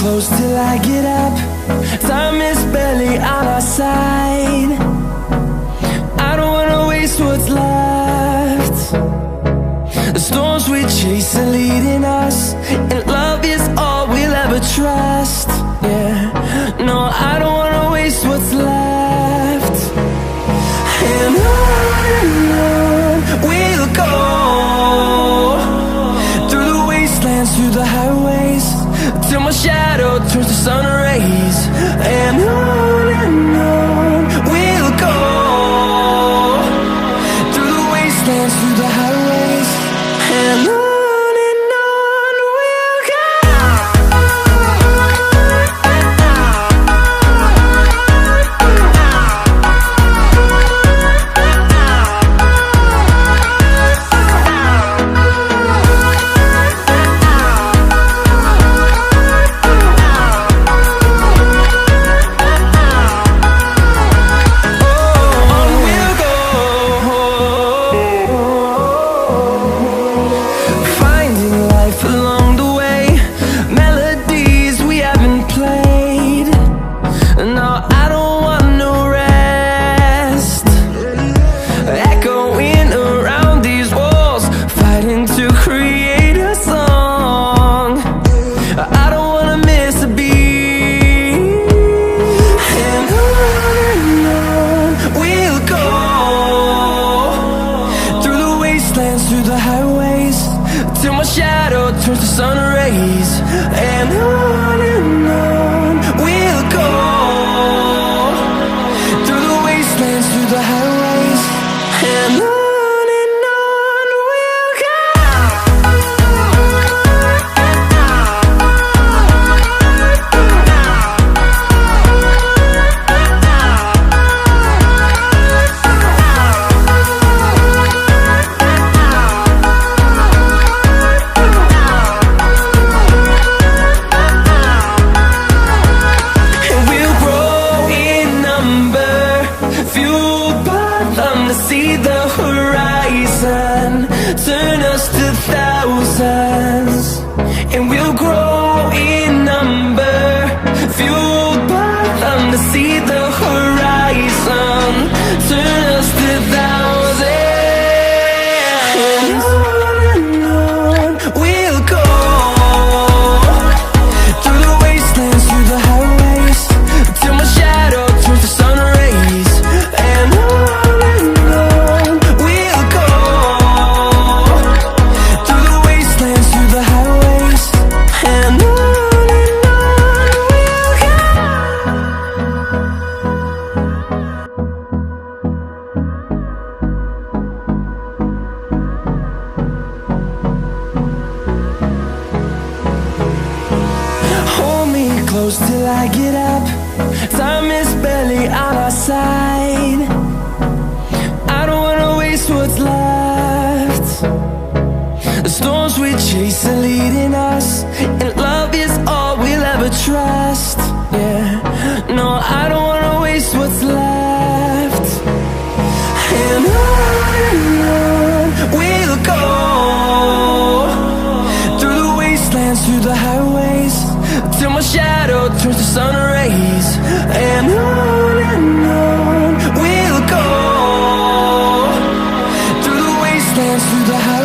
close till I get up. Time is barely on our side. I don't wanna waste what's left. The storms we chase are leading us, and love is all we'll ever trust. Yeah, no, I don't wanna waste what's left. And on we'll go, through the wastelands, through the highways, till my shadow turns to sun rays. And on we'll go, through the wastelands, through the highways, and on we'll go. Through the highways, till my shadow turns to sun rays. And on we'll go, through the wastelands, through the highways, and on we'll go. See the horizon, turn us to thousands, and we'll grow in number, fueled by them to see the horizon, turn us to thousands. And on we'll go, through the wastelands, through the highways, till my shadow turns to sun rays. And close till I get up. Time is barely on our side. I don't wanna waste what's left. The storms we chase are leading us, and love is all we'll ever trust. Yeah, no, I don't wanna waste what's left. And on we'll go, through the wastelands, through the highways, till my shadow turns to sun rays. And on we'll go, through the wastelands, through the highways.